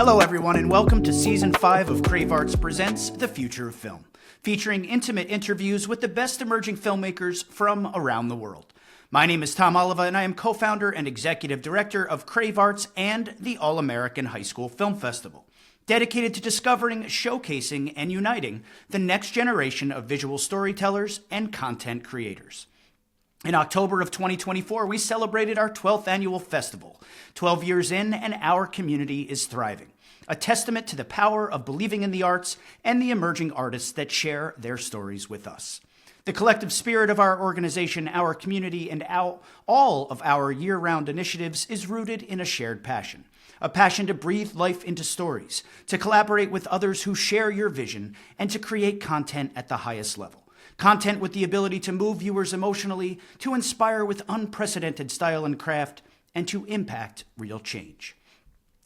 Hello everyone and welcome to Season 5 of Crave Arts Presents The Future of Film, featuring intimate interviews with the best emerging filmmakers from around the world. My name is Tom Oliva and I am co-founder and executive director of Crave Arts and the All-American High School Film Festival, dedicated to discovering, showcasing, and uniting the next generation of visual storytellers and content creators. In October of 2024, we celebrated our 12th annual festival. 12 years in, and our community is thriving. A testament to the power of believing in the arts and the emerging artists that share their stories with us. The collective spirit of our organization, our community, and all of our year-round initiatives is rooted in a shared passion. A passion to breathe life into stories, to collaborate with others who share your vision, and to create content at the highest level. Content with the ability to move viewers emotionally, to inspire with unprecedented style and craft, and to impact real change.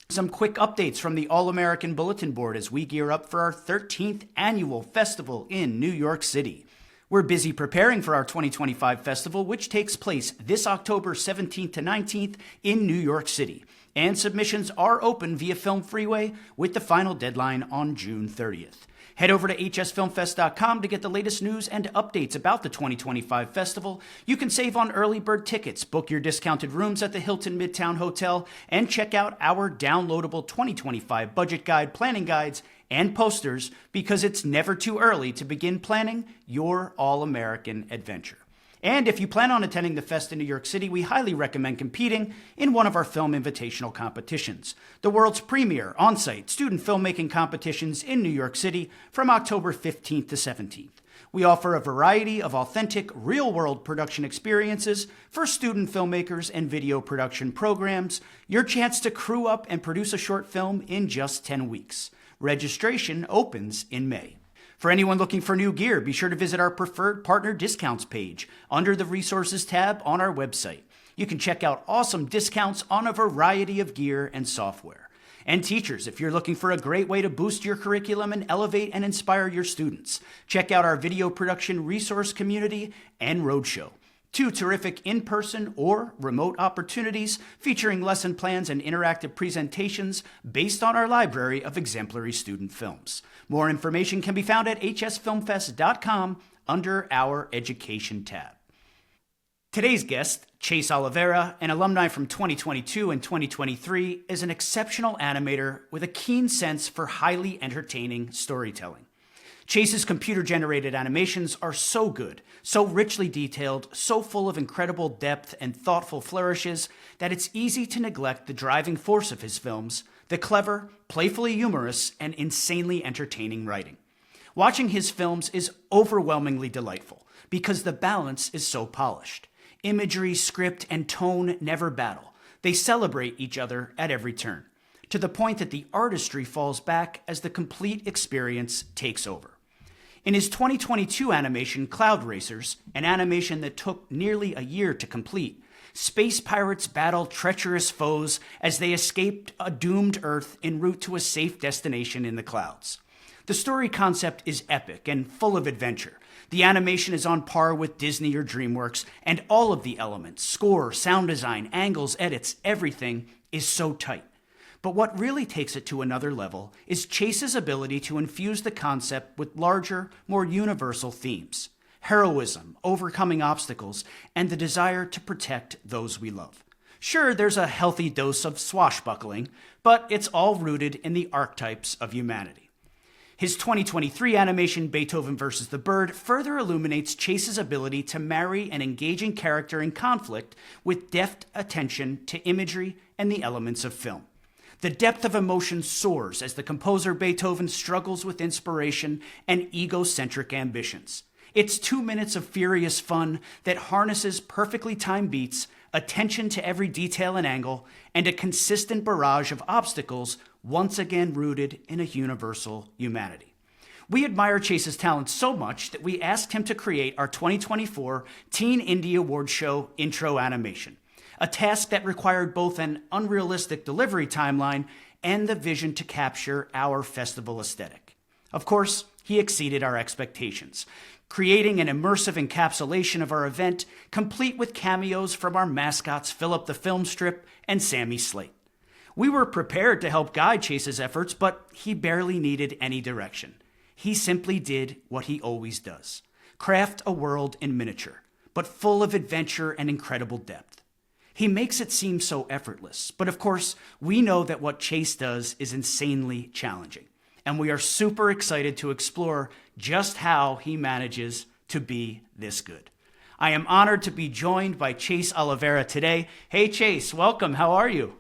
Some quick updates from the All-American Bulletin Board as we gear up for our 13th annual festival in New York City. We're busy preparing for our 2025 festival, which takes place this October 17th to 19th in New York City. And submissions are open via Film Freeway with the final deadline on June 30th. Head over to hsfilmfest.com to get the latest news and updates about the 2025 festival. You can save on early bird tickets, book your discounted rooms at the Hilton Midtown Hotel, and check out our downloadable 2025 budget guide, planning guides, and posters, because it's never too early to begin planning your all-American adventure. And if you plan on attending the fest in New York City, we highly recommend competing in one of our film invitational competitions, the world's premier on-site student filmmaking competitions in New York City from October 15th to 17th. We offer a variety of authentic, real-world production experiences for student filmmakers and video production programs, your chance to crew up and produce a short film in just 10 weeks. Registration opens in May. For anyone looking for new gear, be sure to visit our preferred partner discounts page under the resources tab on our website. You can check out awesome discounts on a variety of gear and software. And teachers, if you're looking for a great way to boost your curriculum and elevate and inspire your students, check out our video production resource community and roadshow. 2 terrific in-person or remote opportunities featuring lesson plans and interactive presentations based on our library of exemplary student films. More information can be found at hsfilmfest.com under our Education tab. Today's guest, Chase Olivera, an alumni from 2022 and 2023, is an exceptional animator with a keen sense for highly entertaining storytelling. Chase's computer-generated animations are so good, so richly detailed, so full of incredible depth and thoughtful flourishes that it's easy to neglect the driving force of his films, the clever, playfully humorous, and insanely entertaining writing. Watching his films is overwhelmingly delightful because the balance is so polished. Imagery, script, and tone never battle. They celebrate each other at every turn, to the point that the artistry falls back as the complete experience takes over. In his 2022 animation, Cloud Racers, an animation that took nearly a year to complete, space pirates battle treacherous foes as they escaped a doomed Earth en route to a safe destination in the clouds. The story concept is epic and full of adventure. The animation is on par with Disney or DreamWorks, and all of the elements, score, sound design, angles, edits, everything is so tight. But what really takes it to another level is Chase's ability to infuse the concept with larger, more universal themes: heroism, overcoming obstacles, and the desire to protect those we love. Sure, there's a healthy dose of swashbuckling, but it's all rooted in the archetypes of humanity. His 2023 animation, Beethoven vs. the Bird, further illuminates Chase's ability to marry an engaging character in conflict with deft attention to imagery and the elements of film. The depth of emotion soars as the composer Beethoven struggles with inspiration and egocentric ambitions. It's 2 minutes of furious fun that harnesses perfectly timed beats, attention to every detail and angle, and a consistent barrage of obstacles, once again rooted in a universal humanity. We admire Chase's talent so much that we asked him to create our 2024 Teen Indie Award Show intro animation, a task that required both an unrealistic delivery timeline and the vision to capture our festival aesthetic. Of course, he exceeded our expectations, creating an immersive encapsulation of our event, complete with cameos from our mascots Philip the Film Strip and Sammy Slate. We were prepared to help guide Chase's efforts, but he barely needed any direction. He simply did what he always does: craft a world in miniature, but full of adventure and incredible depth. He makes it seem so effortless, but of course, we know that what Chase does is insanely challenging, and we are super excited to explore just how he manages to be this good. I am honored to be joined by Chase Olivera today. Hey Chase, welcome. How are you?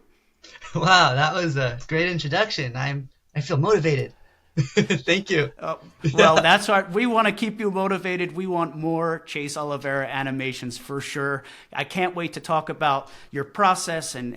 Wow, that was a great introduction. I feel motivated. Thank you. Well, that's what we want to keep you motivated. We want more Chase Olivera animations for sure. I can't wait to talk about your process and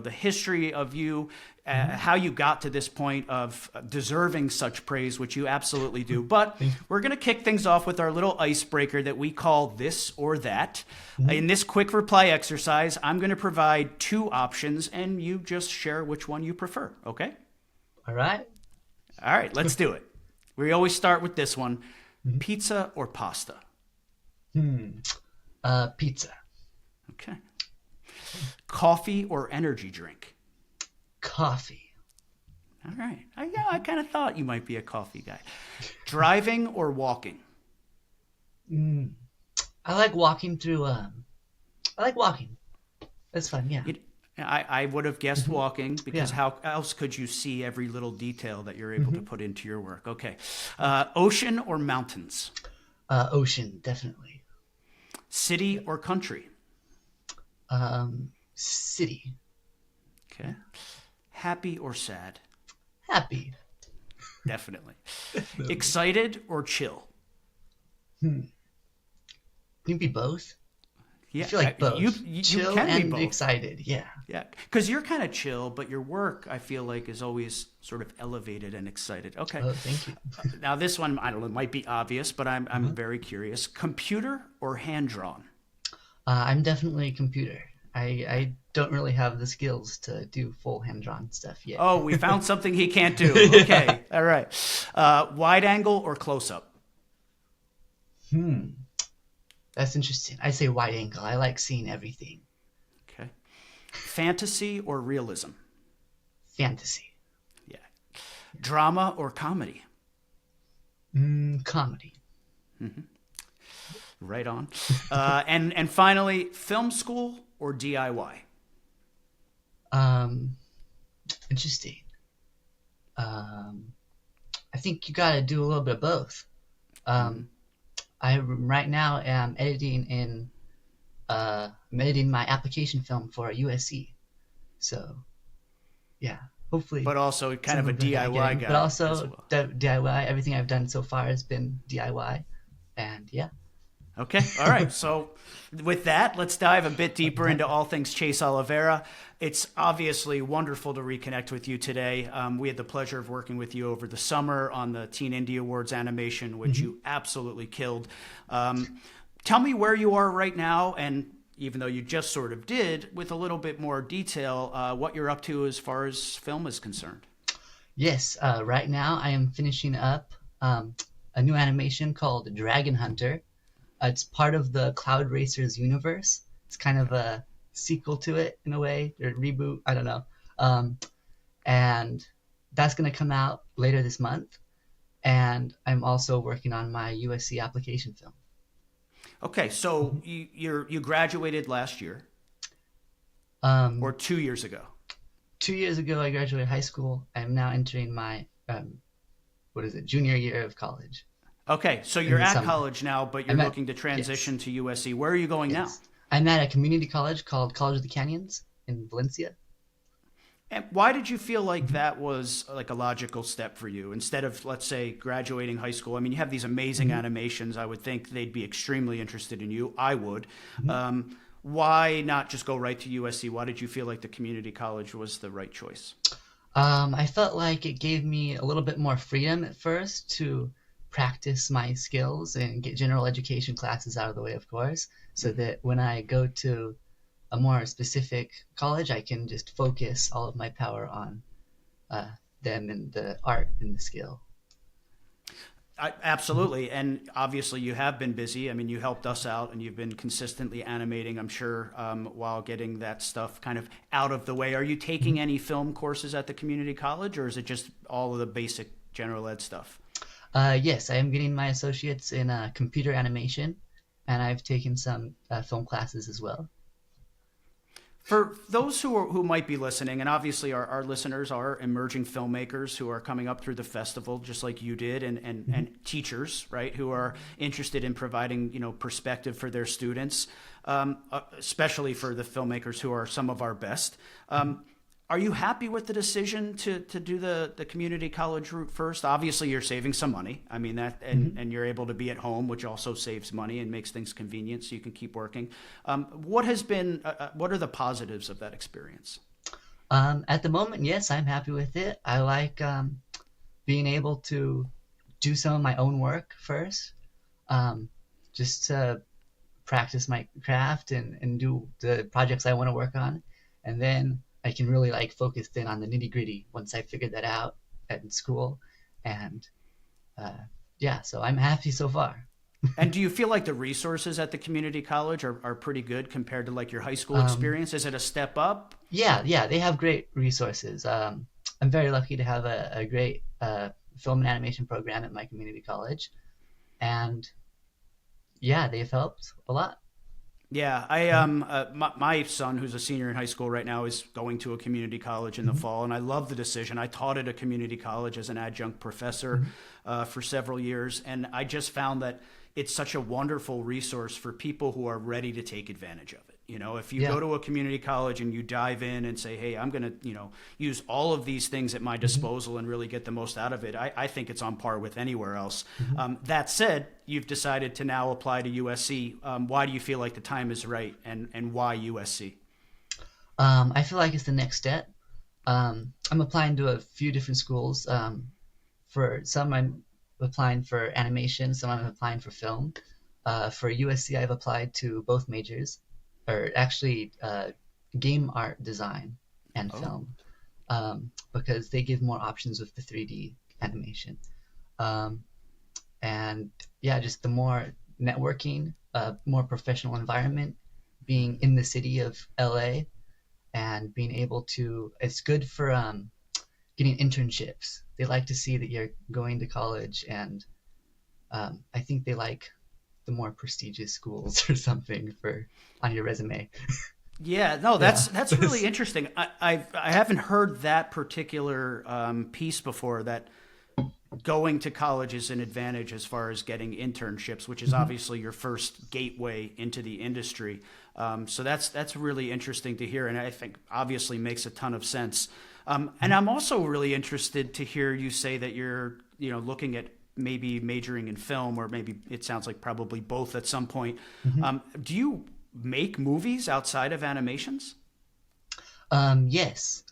the history of you, how you got to this point of deserving such praise, which you absolutely do. But we're going to kick things off with our little icebreaker that we call this or that. In this quick reply exercise, I'm going to provide two options, and you just share which one you prefer. Okay? All right. All right, let's do it. We always start with this one. Pizza or pasta? Pizza. Okay. Coffee or energy drink? Coffee. All right. I kind of thought you might be a coffee guy. Driving or walking? I like walking through. I like walking. That's fun. Yeah. I would have guessed walking because how else could you see every little detail that you're able to put into your work? Okay. Ocean or mountains? Ocean, definitely. City or country? City. Okay. Happy or sad? Happy. Definitely. Excited or chill? Can you be both? Yeah, I feel like both. You Chill can and be both. excited. Yeah. Yeah, because you're kind of chill, but your work, I feel like, is always sort of elevated and excited. Okay. Oh, thank you. Now, this one, I don't know, it might be obvious, but I'm very curious. Computer or hand-drawn? I'm definitely a computer. I don't really have the skills to do full hand-drawn stuff yet. Oh, we found something he can't do. Okay, all right. Wide angle or close-up? That's interesting. I say wide angle. I like seeing everything. Okay. Fantasy or realism? Fantasy. Yeah. Drama or comedy? Comedy. Right on. And finally, film school or DIY? Interesting. I think you got to do a little bit of both. I right now am editing my application film for USC. So, yeah, hopefully. But also kind of a DIY guy. But also as well. DIY. Everything I've done so far has been DIY, and yeah. Okay. All right. So with that, let's dive a bit deeper into all things Chase Olivera. It's obviously wonderful to reconnect with you today. We had the pleasure of working with you over the summer on the Teen Indie Awards animation, which you absolutely killed. Tell me where you are right now, and even though you just sort of did, with a little bit more detail, what you're up to as far as film is concerned. Yes. Right now I am finishing up a new animation called Dragon Hunter. It's part of the Cloud Racers universe. It's kind of a sequel to it in a way, or reboot, I don't know. And that's going to come out later this month. And I'm also working on my USC application film. Okay, so you graduated last year, or 2 years ago? 2 years ago, I graduated high school. I'm now entering my, junior year of college. Okay, so you're at college now, but you're looking to transition to USC. Where are you going now? I'm at a community college called College of the Canyons in Valencia. And why did you feel like that was like a logical step for you instead of, let's say, graduating high school? I mean, you have these amazing animations. I would think they'd be extremely interested in you. I would. Why not just go right to USC? Why did you feel like the community college was the right choice? I felt like it gave me a little bit more freedom at first to practice my skills and get general education classes out of the way, of course, so that when I go to a more specific college, I can just focus all of my power on them and the art and the skill. Absolutely. And obviously you have been busy. I mean, you helped us out and you've been consistently animating, I'm sure, while getting that stuff kind of out of the way. Are you taking any film courses at the community college, or is it just all of the basic general ed stuff? Yes, I am getting my associates in computer animation, and I've taken some film classes as well. For those who might be listening, and obviously our listeners are emerging filmmakers who are coming up through the festival, just like you did, and teachers, right, who are interested in providing, perspective for their students, especially for the filmmakers who are some of our best. Are you happy with the decision to do the community college route first? Obviously, you're saving some money. I mean that, and you're able to be at home, which also saves money and makes things convenient, so you can keep working. What are the positives of that experience? At the moment, yes, I'm happy with it. I like being able to do some of my own work first, just to practice my craft and do the projects I want to work on, and then I can really like focus in on the nitty gritty once I figured that out at school, and yeah, so I'm happy so far. And do you feel like the resources at the community college are pretty good compared to like your high school experience? Is it a step up? Yeah, they have great resources. I'm very lucky to have a great film and animation program at my community college, and yeah, they've helped a lot. Yeah, my son, who's a senior in high school right now, is going to a community college in the fall, and I love the decision. I taught at a community college as an adjunct professor for several years, and I just found that it's such a wonderful resource for people who are ready to take advantage of it. If you go to a community college and you dive in and say, hey, I'm going to, use all of these things at my disposal and really get the most out of it, I think it's on par with anywhere else. That said, you've decided to now apply to USC. Why do you feel like the time is right, and why USC? I feel like it's the next step. I'm applying to a few different schools. For some, I'm applying for animation, some I'm applying for film. For USC, I've applied to both majors, or actually game art design and film, because they give more options with the 3D animation. And yeah, just the more networking, more professional environment, being in the city of LA, and being able to, it's good for getting internships. They like to see that you're going to college, and I think they like the more prestigious schools or something for on your resume. Yeah, no, that's really interesting. I haven't heard that particular piece before, that going to college is an advantage as far as getting internships, which is obviously your first gateway into the industry. So that's really interesting to hear, and I think obviously makes a ton of sense. And I'm also really interested to hear you say that you're looking at maybe majoring in film, or maybe it sounds like probably both at some point. Do you make movies outside of animations? Yes.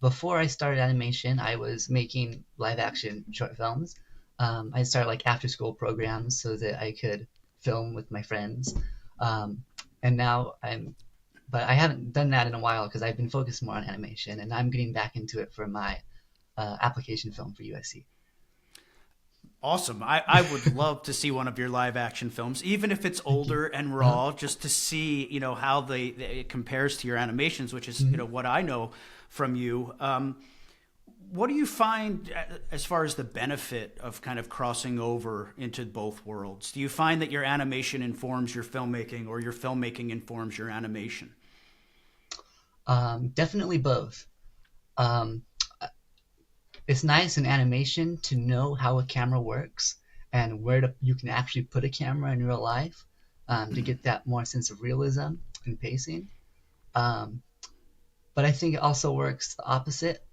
Before I started animation, I was making live action short films. I started like after school programs so that I could film with my friends. And now but I haven't done that in a while because I've been focused more on animation, and I'm getting back into it for my application film for USC. Awesome. I would love to see one of your live action films, even if it's older and raw, just to see, how it compares to your animations, which is, what I know from you. What do you find as far as the benefit of kind of crossing over into both worlds? Do you find that your animation informs your filmmaking, or your filmmaking informs your animation? Definitely both. It's nice in animation to know how a camera works and where you can actually put a camera in real life, to get that more sense of realism and pacing. But I think it also works the opposite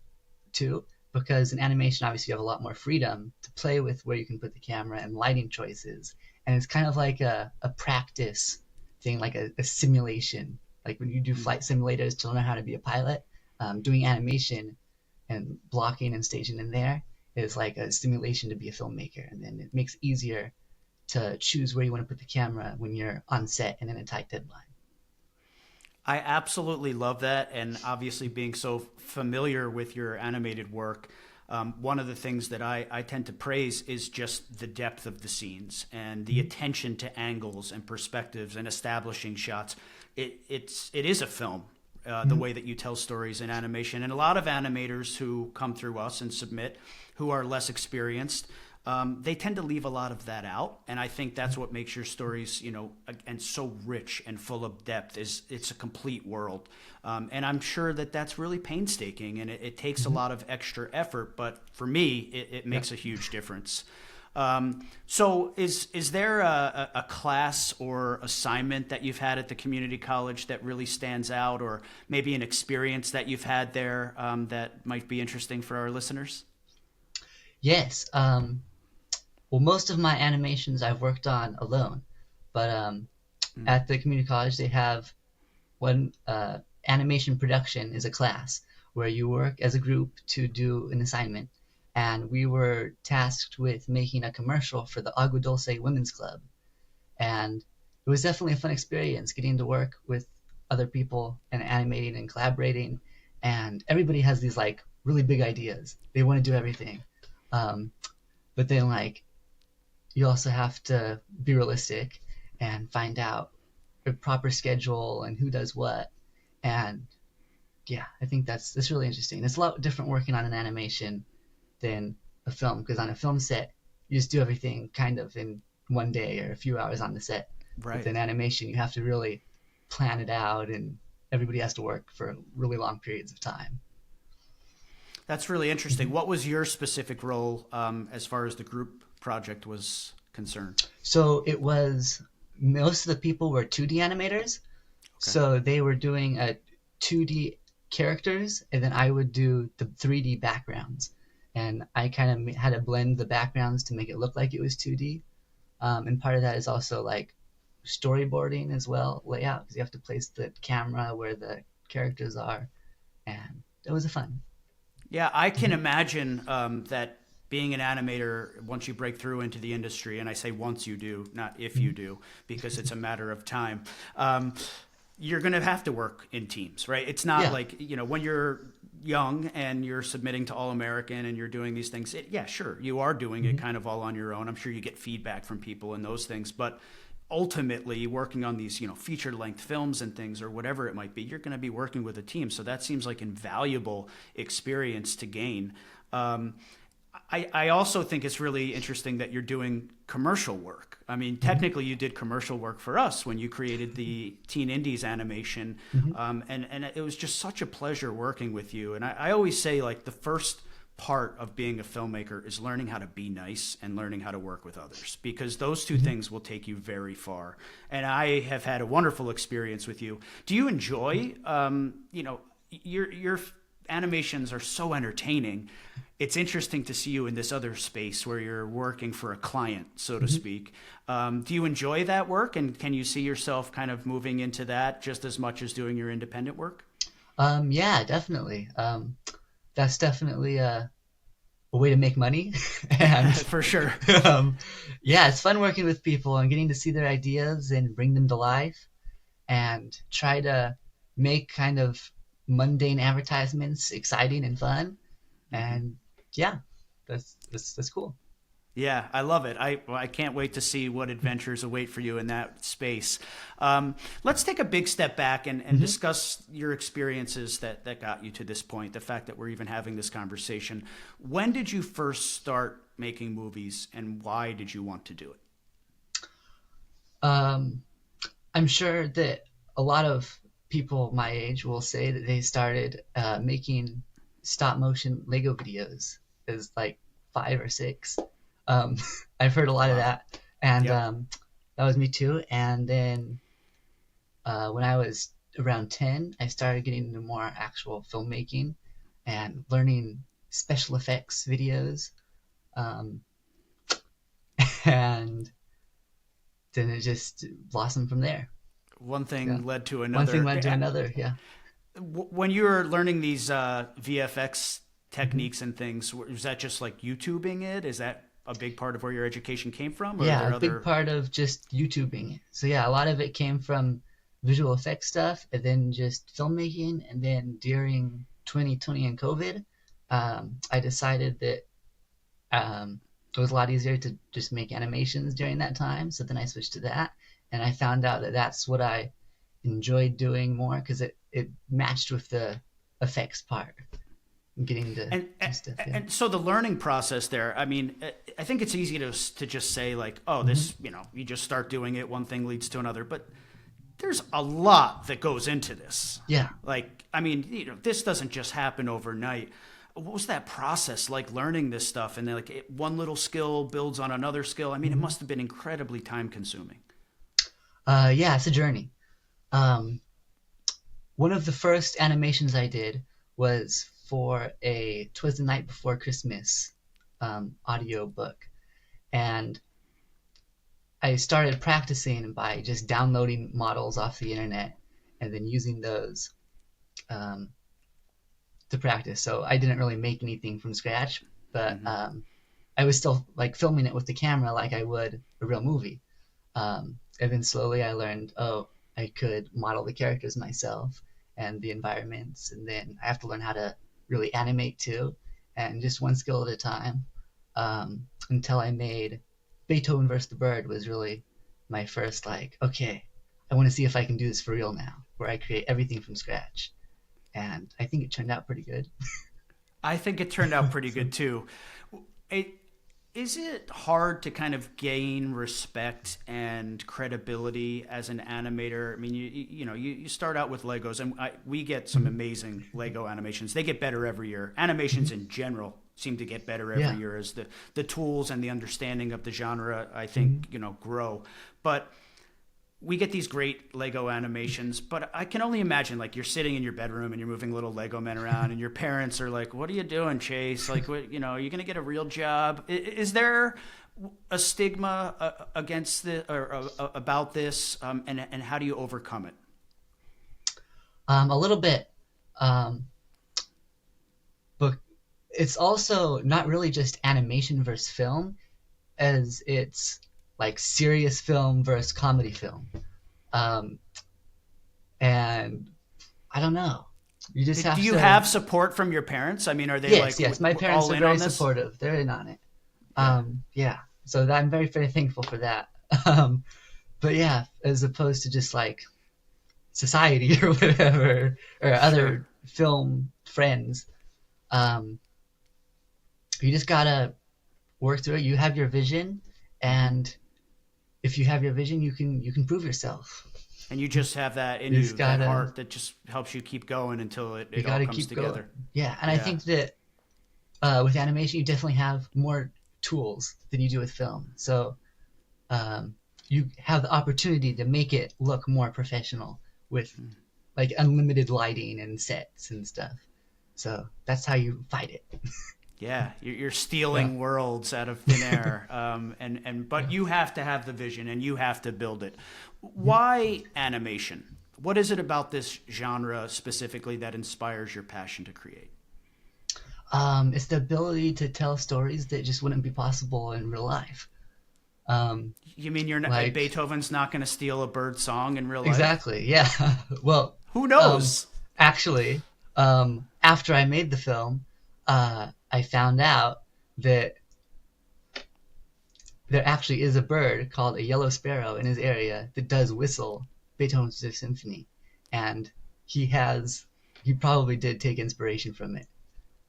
too, because in animation, obviously, you have a lot more freedom to play with where you can put the camera and lighting choices. And it's kind of like a practice thing, like a simulation. Like when you do flight simulators to learn how to be a pilot, doing animation and blocking and staging in there is like a simulation to be a filmmaker. And then it makes it easier to choose where you want to put the camera when you're on set and in a tight deadline. I absolutely love that. And obviously being so familiar with your animated work, one of the things that I tend to praise is just the depth of the scenes and the attention to angles and perspectives and establishing shots. It is a film, the way that you tell stories in animation. And a lot of animators who come through us and submit, who are less experienced, they tend to leave a lot of that out. And I think that's what makes your stories, and so rich and full of depth, is it's a complete world. And I'm sure that that's really painstaking, and it takes a lot of extra effort. But for me, it makes a huge difference. So is there a class or assignment that you've had at the community college that really stands out, or maybe an experience that you've had there that might be interesting for our listeners? Yes. Well, most of my animations I've worked on alone, but at the community college they have one animation production is a class where you work as a group to do an assignment. And we were tasked with making a commercial for the Agua Dulce Women's Club. And it was definitely a fun experience getting to work with other people and animating and collaborating. And everybody has these like really big ideas. They want to do everything. But then like you also have to be realistic and find out a proper schedule and who does what. And yeah, I think that's really interesting. It's a lot different working on an animation than a film, because on a film set you just do everything kind of in one day or a few hours on the set. Right. With an animation you have to really plan it out, and everybody has to work for really long periods of time. That's really interesting. What was your specific role as far as the group project was concerned? So it was, most of the people were 2D animators. Okay. So they were doing 2D characters, and then I would do the 3D backgrounds. And I kind of had to blend the backgrounds to make it look like it was 2D. And part of that is also like storyboarding as well, layout, because you have to place the camera where the characters are. And it was fun. Yeah, I can imagine that being an animator, once you break through into the industry, and I say once you do, not if you do, because it's a matter of time, you're going to have to work in teams, right? It's not like, when you're young and you're submitting to All-American and you're doing these things, sure, you are doing it kind of all on your own. I'm sure you get feedback from people and those things, but ultimately working on these, feature-length films and things or whatever it might be, you're going to be working with a team. So that seems like invaluable experience to gain. I also think it's really interesting that you're doing commercial work. I mean, technically you did commercial work for us when you created the Teen Indies animation. And it was just such a pleasure working with you. And I always say, like, the first part of being a filmmaker is learning how to be nice and learning how to work with others, because those two things will take you very far. And I have had a wonderful experience with you. Do you enjoy, your animations are so entertaining. It's interesting to see you in this other space where you're working for a client, so to speak. Do you enjoy that work, and can you see yourself kind of moving into that just as much as doing your independent work? Yeah, definitely. That's definitely a way to make money. And for sure. Yeah, it's fun working with people and getting to see their ideas and bring them to life and try to make kind of mundane advertisements exciting and fun. And yeah, that's cool. Yeah, I love it. I can't wait to see what adventures await for you in that space. Let's take a big step back and discuss your experiences that got you to this point, the fact that we're even having this conversation. When did you first start making movies, and why did you want to do it? I'm sure that a lot of people my age will say that they started making stop motion Lego videos as like 5 or 6. I've heard a lot of that, and that was me too. And then when I was around 10, I started getting into more actual filmmaking and learning special effects videos, and then it just blossomed from there. One thing led to another. One thing led to another, yeah. When you were learning these VFX techniques and things, was that just like YouTubing it? Is that a big part of where your education came from? Or yeah, big part of just YouTubing. So yeah, a lot of it came from visual effects stuff, and then just filmmaking. And then during 2020 and COVID, I decided that it was a lot easier to just make animations during that time. So then I switched to that, and I found out that that's what I enjoyed doing more because it matched with the effects part, getting to And, do stuff. Yeah. and so the learning process there, I mean, I think it's easy to just say like, oh, this, you just start doing it, one thing leads to another, but there's a lot that goes into this. Yeah. Like, I mean, this doesn't just happen overnight. What was that process like, learning this stuff? And then like one little skill builds on another skill. I mean, it must have been incredibly time consuming. Yeah, it's a journey. One of the first animations I did was for a "'Twas the Night Before Christmas" audio book, and I started practicing by just downloading models off the internet and then using those to practice. So I didn't really make anything from scratch, but I was still like filming it with the camera like I would a real movie. And then slowly I learned, oh, I could model the characters myself and the environments, and then I have to learn how to really animate too, and just one skill at a time, until I made Beethoven versus the Bird was really my first like, okay, I want to see if I can do this for real now, where I create everything from scratch. And I think it turned out pretty good. I think it turned out pretty good too. Is it hard to kind of gain respect and credibility as an animator? I mean, you start out with Legos, and we get some amazing Lego animations. They get better every year. Animations in general seem to get better every year as the tools and the understanding of the genre, I think, grow. But we get these great Lego animations, but I can only imagine like you're sitting in your bedroom and you're moving little Lego men around and your parents are like, what are you doing, Chase? Like, what, are you going to get a real job? Is there a stigma against or about this? And how do you overcome it? A little bit. But it's also not really just animation versus film, as it's like serious film versus comedy film. And I don't know. You just have to... Do you have support from your parents? I mean, are they Yes, my parents are very supportive. They're in on it. Yeah. So I'm very, very thankful for that. But yeah, as opposed to just like society or whatever, or other film friends, you just gotta work through it. You have your vision, and if you have your vision, you can prove yourself. And you just have that in you, that heart that just helps you keep going until it all comes together. Going. Yeah, and I think that with animation, you definitely have more tools than you do with film. So you have the opportunity to make it look more professional with like unlimited lighting and sets and stuff. So that's how you fight it. Yeah, you're stealing worlds out of thin air, but you have to have the vision and you have to build it. Why animation? What is it about this genre specifically that inspires your passion to create? It's the ability to tell stories that just wouldn't be possible in real life. You mean you're not, like, Beethoven's not going to steal a bird song in real life? Exactly. Yeah. Well, who knows? Actually, after I made the film, I found out that there actually is a bird called a yellow sparrow in his area that does whistle Beethoven's Fifth Symphony, and he probably did take inspiration from it.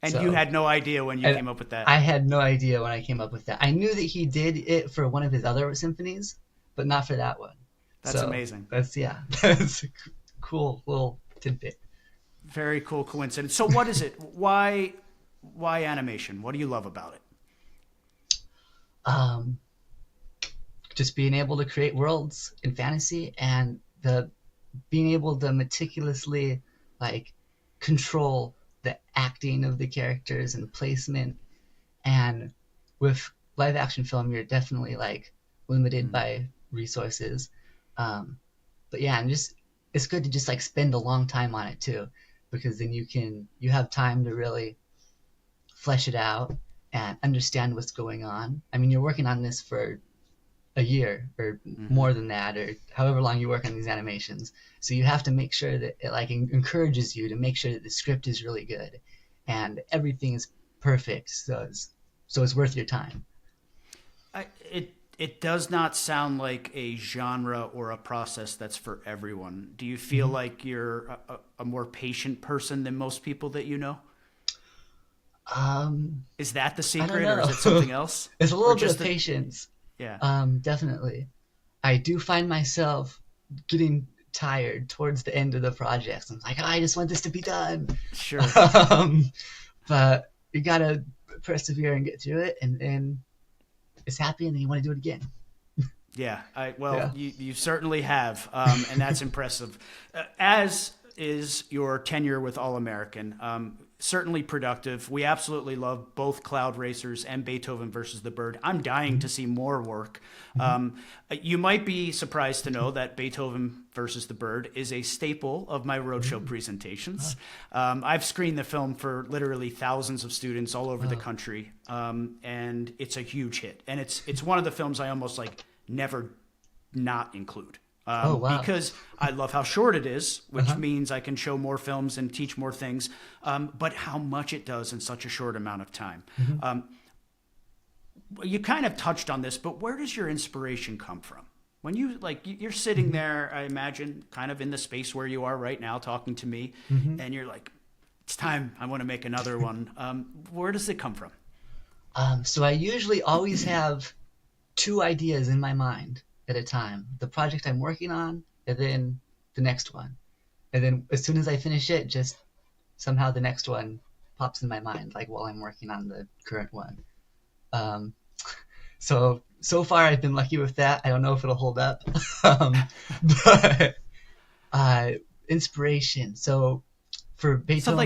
And so, you had no idea when you came up with that? I had no idea when I came up with that. I knew that he did it for one of his other symphonies, but not for that one. That's amazing. That's a cool little tidbit. Very cool coincidence. So what is it? Why animation? What do you love about it? Just being able to create worlds in fantasy, and being able to meticulously like control the acting of the characters and placement. And with live action film, you're definitely like limited by resources. But yeah, and it's good to just like spend a long time on it too, because then you have time to really flesh it out and understand what's going on. I mean, you're working on this for a year or more than that, or however long you work on these animations. So you have to make sure that it like encourages you to make sure that the script is really good, and everything is perfect. So it's worth your time. It does not sound like a genre or a process that's for everyone. Do you feel like you're a more patient person than most people that you know? Is that the I don't secret, or know. is it something else? It's a Or little bit of just patience. yeah, Definitely. I do find myself getting tired towards the end of the projects. I'm like, I just want this to be done. sure. Um, but you gotta persevere and get through it, and then it's happy, and then you want to do it again. Yeah, Yeah. you certainly have, and that's impressive. As is your tenure with All American. Certainly productive. We absolutely love both Cloud Racers and Beethoven versus the Bird. I'm dying to see more work. You might be surprised to know that Beethoven versus the Bird is a staple of my roadshow presentations. I've screened the film for literally thousands of students all over the country, and it's a huge hit. And it's one of the films I almost like never not include. Oh, wow. Because I love how short it is, which means I can show more films and teach more things, but how much it does in such a short amount of time. You kind of touched on this, but where does your inspiration come from? When you're sitting there, I imagine, kind of in the space where you are right now, talking to me, and you're like, it's time, I want to make another one. Where does it come from? So I usually always have two ideas in my mind at a time. The project I'm working on, and then the next one. And then as soon as I finish it, just somehow the next one pops in my mind, like while I'm working on the current one. So far I've been lucky with that. I don't know if it'll hold up. But inspiration. So for Beethoven,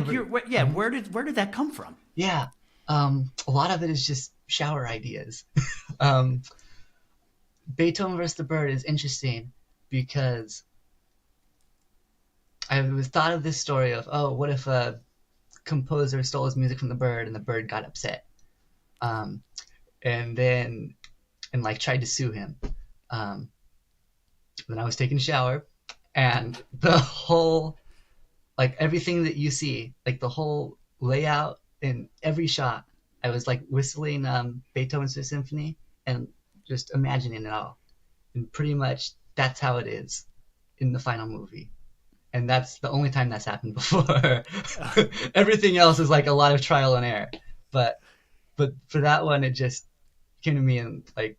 where did that come from? yeah, a lot of it is just shower ideas. um, Beethoven versus the Bird is interesting because I was thought of this story of, what if a composer stole his music from the bird and the bird got upset, and like tried to sue him. Then I was taking a shower, and the whole, like everything that you see, like the whole layout in every shot, I was like whistling Beethoven's Fifth Symphony and just imagining it all. And pretty much that's how it is in the final movie. And that's the only time that's happened before. Everything else is like a lot of trial and error. But for that one, it just came to me in like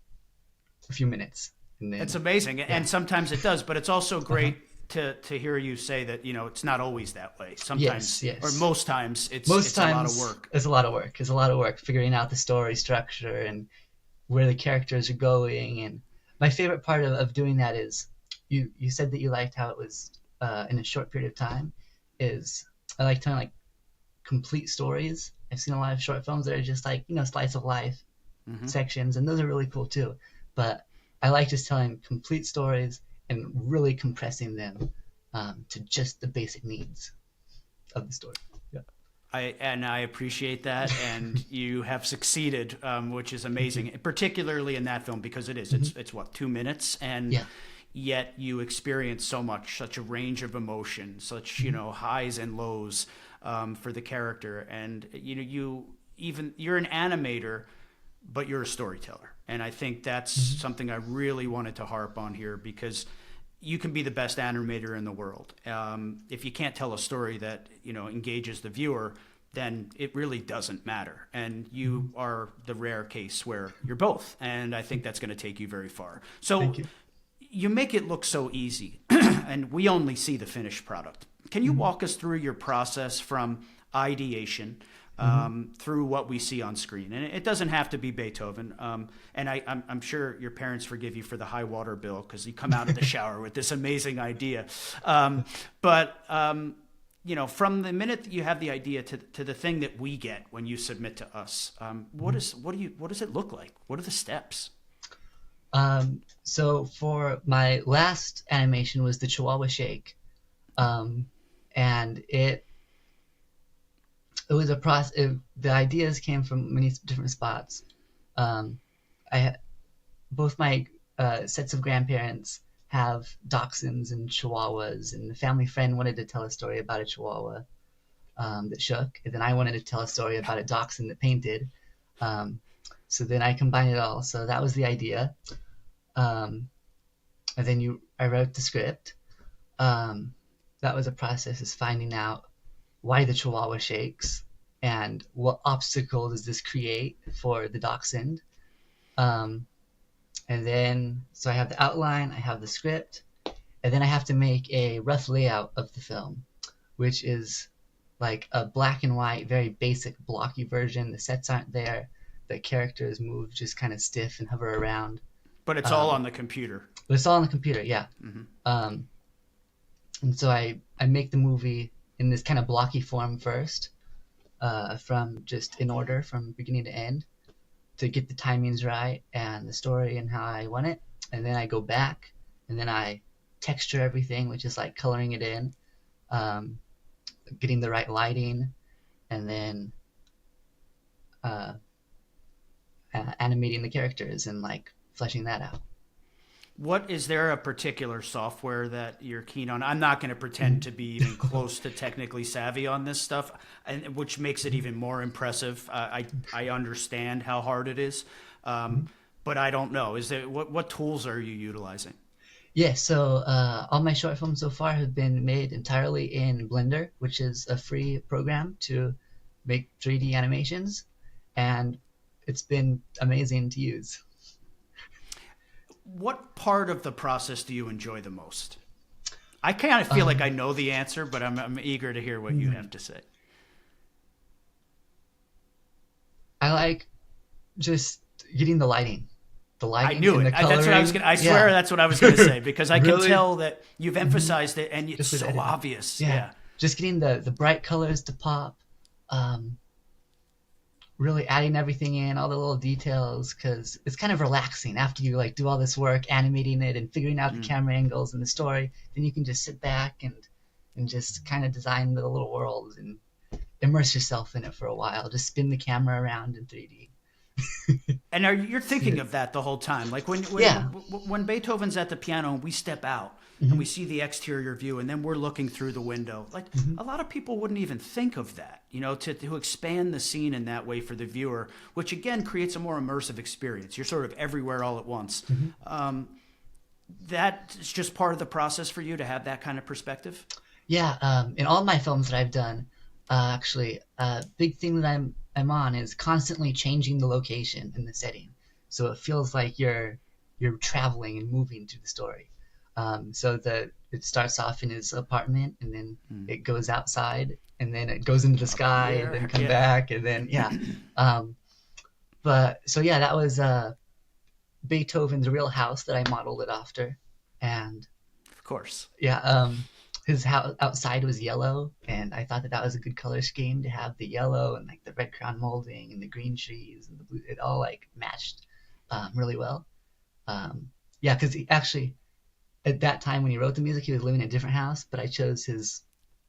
a few minutes. And then, it's amazing. yeah. And sometimes it does, but it's also great to hear you say that, it's not always that way. Sometimes, yes. or most times, it's Most a times, lot of work. It's a lot of work. It's a lot of work figuring out the story structure and where the characters are going. And my favorite part of doing that is, you said that you liked how it was in a short period of time. Is I like telling like complete stories. I've seen a lot of short films that are just like, slice of life sections, and those are really cool too. But I like just telling complete stories and really compressing them to just the basic needs of the story. Yeah. I appreciate that, and you have succeeded, which is amazing, particularly in that film, because it's what, 2 minutes, and yet you experience such a range of emotion, such highs and lows for the character, and you're an animator, but you're a storyteller, and I think that's something I really wanted to harp on here, because you can be the best animator in the world. If you can't tell a story that engages the viewer, then it really doesn't matter. And you are the rare case where you're both, and I think that's going to take you very far. So you make it look so easy, and we only see the finished product. Can you walk us through your process from ideation through what we see on screen? And it doesn't have to be Beethoven. And I'm sure your parents forgive you for the high water bill, because you come out of the shower with this amazing idea. But from the minute that you have the idea to the thing that we get when you submit to us, what does it look like? What are the steps? So for my last animation was the Chihuahua Shake, and it was a process. The ideas came from many different spots. Both my sets of grandparents have dachshunds and chihuahuas, and a family friend wanted to tell a story about a chihuahua. that shook, and then I wanted to tell a story about a dachshund that painted. So then I combined it all. So that was the idea. And then I wrote the script. That was a process, is finding out why the Chihuahua shakes and what obstacle does this create for the dachshund. And then, so I have the outline, I have the script, and then I have to make a rough layout of the film, which is like a black and white, very basic blocky version. The sets aren't there. The characters move just kind of stiff and hover around. But it's all on the computer. But it's all on the computer, yeah. And so I make the movie in this kind of blocky form first, from just in order from beginning to end, to get the timings right and the story and how I want it. And then I go back and then I texture everything, which is like coloring it in, getting the right lighting, and then animating the characters and like fleshing that out. Is there a particular software that you're keen on? I'm not going to pretend to be even close to technically savvy on this stuff, which makes it even more impressive. I understand how hard it is, but I don't know. What tools are you utilizing? Yeah, so all my short films so far have been made entirely in Blender, which is a free program to make 3D animations, and it's been amazing to use. What part of the process do you enjoy the most? I kind of feel like I know the answer, but I'm eager to hear what you have to say. I like just getting the lighting. The lighting. I knew it. That's what I was going. I swear that's what I was going to say, because I Really? can tell that you've emphasized it, and it's so obvious. Yeah. Just getting the bright colors to pop. Really adding everything in, all the little details, because it's kind of relaxing after you like do all this work animating it and figuring out the camera angles and the story. Then you can just sit back and just kind of design the little world and immerse yourself in it for a while. Just spin the camera around in 3D. And you're thinking of that the whole time, like when Beethoven's at the piano and we step out and we see the exterior view, and then we're looking through the window. Like a lot of people wouldn't even think of that, to expand the scene in that way for the viewer, which again creates a more immersive experience. You're sort of everywhere all at once. That's just part of the process for you to have that kind of perspective. Yeah, in all my films that I've done, actually, a big thing that I'm on is constantly changing the location and the setting, so it feels like you're traveling and moving through the story. So it starts off in his apartment, and then it goes outside, and then it goes into the sky, and then come back, and then But so that was Beethoven's real house that I modeled it after, and of course, his house outside was yellow, and I thought that was a good color scheme to have the yellow and like the red crown molding and the green trees and the blue. It all like matched really well. Because actually, at that time when he wrote the music, he was living in a different house, but I chose his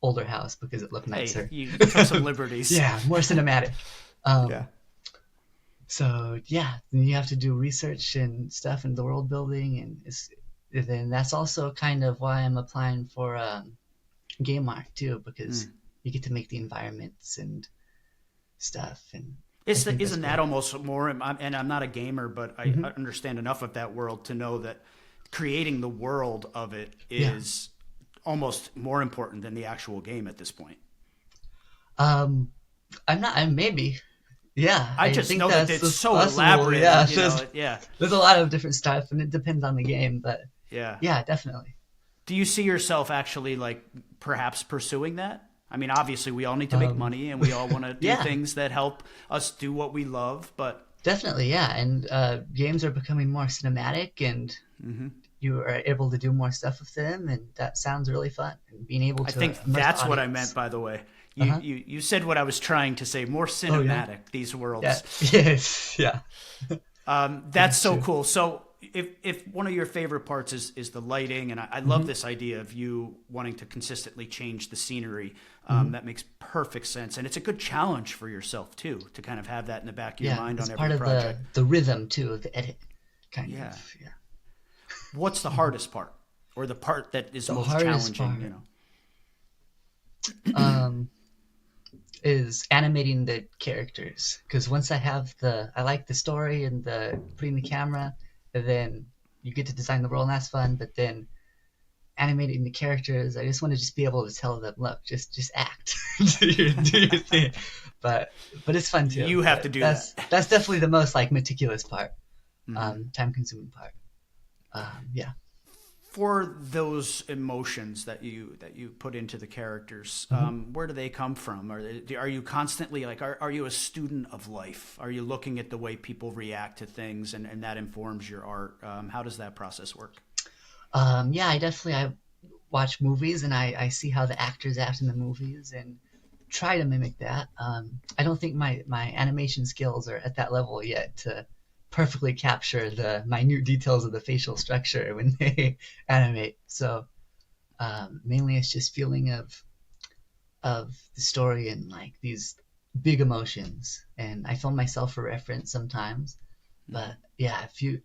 older house because it looked nicer. Hey, you took some liberties. More cinematic. So then you have to do research and stuff in the world building, and then that's also kind of why I'm applying for game art too, because you get to make the environments and stuff. And isn't that almost more? And I'm not a gamer, but I understand enough of that world to know that creating the world of it is almost more important than the actual game at this point. I'm maybe. I just know that it's so possible. elaborate. There's a lot of different stuff, and it depends on the game, but definitely. Do you see yourself actually like perhaps pursuing that? I mean, obviously we all need to make money, and we all want to do things that help us do what we love, but definitely, and games are becoming more cinematic, and you are able to do more stuff with them, and that sounds really fun. And being able to, I think that's what I meant, by the way. You said what I was trying to say. More cinematic, these worlds. Yes. That's so cool. So if one of your favorite parts is the lighting, and I love this idea of you wanting to consistently change the scenery, that makes perfect sense. And it's a good challenge for yourself too, to kind of have that in the back of your mind on every project. Part of the rhythm too of the edit. Kind of. What's the hardest part, or the part that is most challenging? is animating the characters, because once I like the story and the putting the camera, and then you get to design the world, and that's fun. But then animating the characters, I just want to just be able to tell them, look, just act, do your thing. But it's fun too. You have to do that. That's definitely the most like meticulous part, Mm-hmm. time consuming part. Yeah. For those emotions that you put into the characters, where do they come from? Are you constantly like, are you a student of life? Are you looking at the way people react to things, and that informs your art? How does that process work? Yeah, I watch movies, and I see how the actors act in the movies and try to mimic that. I don't think my animation skills are at that level yet to perfectly capture the minute details of the facial structure when they animate. So mainly it's just feeling of the story and like these big emotions. And I film myself for reference sometimes. But yeah, if you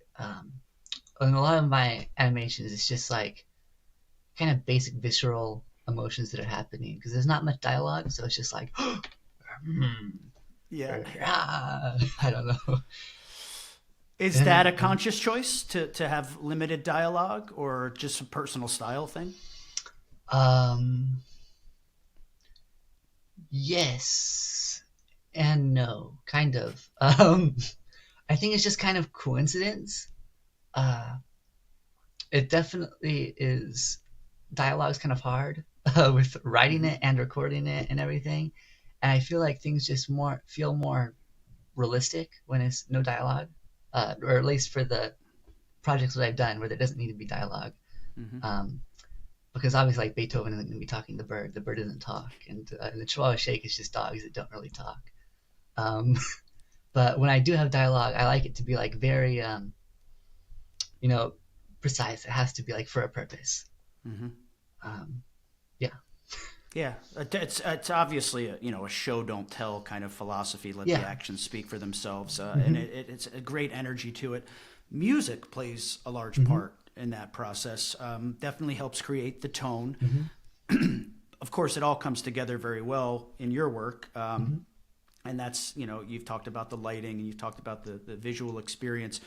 in a lot of my animations, it's just like kind of basic visceral emotions that are happening because there's not much dialogue, so it's just like Yeah. I don't know. Is that a conscious choice to have limited dialogue, or just a personal style thing? Yes and no, kind of. I think it's just kind of coincidence. Uh, it definitely is. Dialogue's kind of hard with writing it and recording it and everything, and I feel like things just feel more realistic when it's no dialogue, or at least for the projects that I've done where there doesn't need to be dialogue. Mm-hmm. Because obviously, like Beethoven isn't going to be talking to the bird doesn't talk, and the Chihuahua Shake is just dogs that don't really talk. Um, but when I do have dialogue, I like it to be like very, precise. It has to be like for a purpose. Mm-hmm. Yeah. Yeah, it's obviously a show don't tell kind of philosophy. Let the actions speak for themselves, and it's a great energy to it. Music plays a large part in that process. Definitely helps create the tone. Of course, it all comes together very well in your work, and that's you've talked about the lighting and you've talked about the visual experience.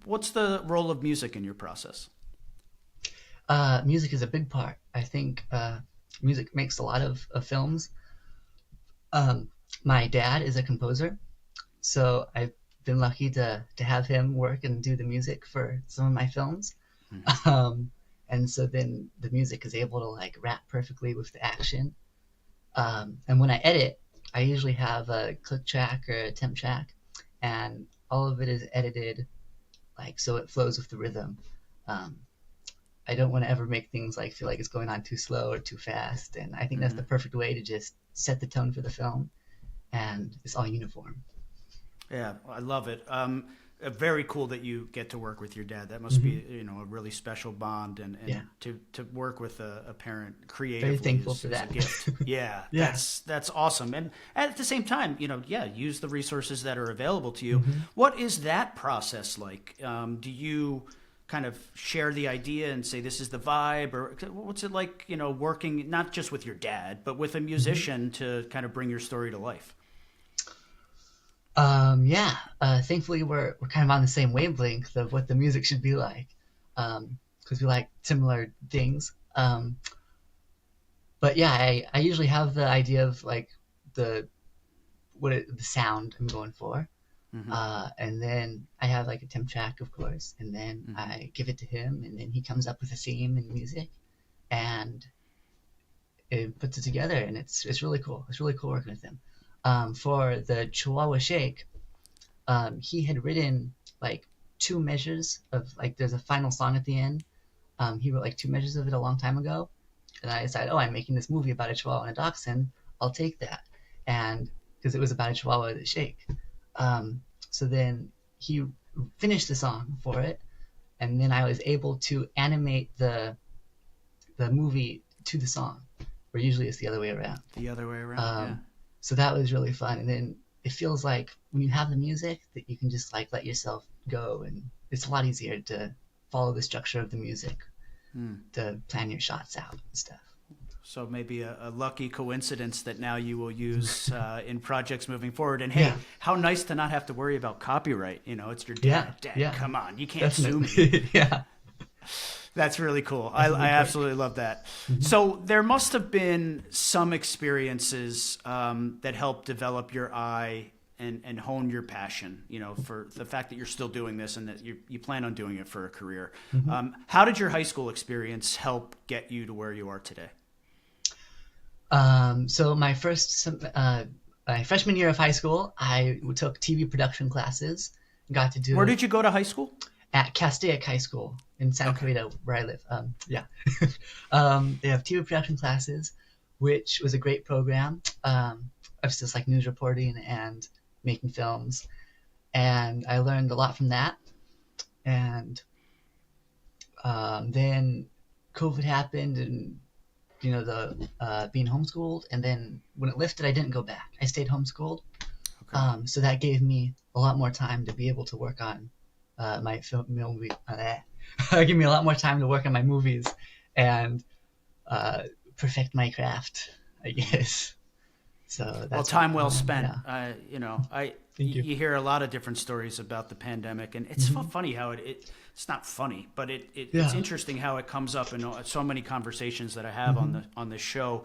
What's the role of music in your process? Music is a big part. I think music makes a lot of films. My dad is a composer, so I've been lucky to have him work and do the music for some of my films. And so then the music is able to like rap perfectly with the action. And when I edit, I usually have a click track or a temp track, and all of it is edited like so it flows with the rhythm. I don't want to ever make things like feel like it's going on too slow or too fast, and I think that's the perfect way to just set the tone for the film, and it's all uniform. Yeah, I love it. Very cool that you get to work with your dad. That must be a really special bond, and to work with a parent creatively very thankful for that. Is a gift. Yeah, that's awesome. And at the same time, use the resources that are available to you. What is that process like? Do you kind of share the idea and say this is the vibe, or what's it like working not just with your dad but with a musician to kind of bring your story to life? Thankfully we're kind of on the same wavelength of what the music should be like, because we like similar things. But yeah, I usually have the idea of like the sound I'm going for. And then I have like a temp track, of course, and then I give it to him, and then he comes up with a theme and music, and it puts it together, and it's really cool. It's really cool working with him. For the Chihuahua Shake, he had written like 2 measures of like there's a final song at the end. He wrote like 2 measures of it a long time ago, and I decided, I'm making this movie about a Chihuahua and a Dachshund. I'll take that, and because it was about a Chihuahua that shake. So then he finished the song for it, and then I was able to animate the movie to the song, where usually it's the other way around. So that was really fun, and then it feels like when you have the music that you can just like let yourself go, and it's a lot easier to follow the structure of the music to plan your shots out and stuff. So maybe a lucky coincidence that now you will use in projects moving forward. And hey, how nice to not have to worry about copyright. You know, it's your dad. Dad, come on, you can't sue me. Yeah. That's really cool. I absolutely love that. So there must have been some experiences that helped develop your eye and hone your passion, you know, for the fact that you're still doing this and that you plan on doing it for a career. How did your high school experience help get you to where you are today? So my my freshman year of high school, I took TV production classes. Got to do. Where did you go to high school? At Castaic High School in Santa Clarita, where I live. They have TV production classes, which was a great program. I was just like news reporting and making films, and I learned a lot from that. And then COVID happened, and you know, the being homeschooled, and then when it lifted, I didn't go back. I stayed homeschooled. So that gave me a lot more time to be able to work on my film movie. Give me a lot more time to work on my movies and perfect my craft, I guess. So that's time well spent. Yeah. You know, you hear a lot of different stories about the pandemic, and it's funny how it's not funny, but it's interesting how it comes up in so many conversations that I have on the show.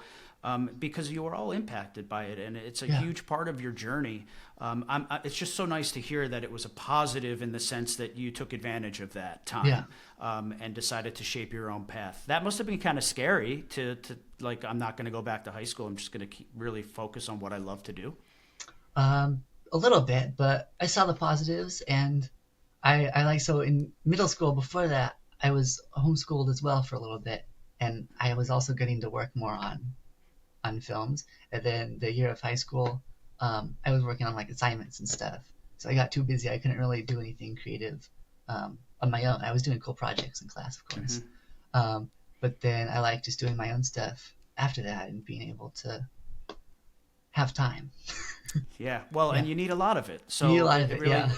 Because you were all impacted by it, and it's a huge part of your journey. It's just so nice to hear that it was a positive in the sense that you took advantage of that time and decided to shape your own path. That must have been kind of scary to like, I'm not going to go back to high school. I'm just going to really focus on what I love to do. A little bit, but I saw the positives, and I so in middle school before that, I was homeschooled as well for a little bit, and I was also getting to work more on films. And then the year of high school, I was working on like assignments and stuff, so I got too busy. I couldn't really do anything creative on my own. I was doing cool projects in class, of course, but then I liked just doing my own stuff after that and being able to have time. And you need a lot of it, so it really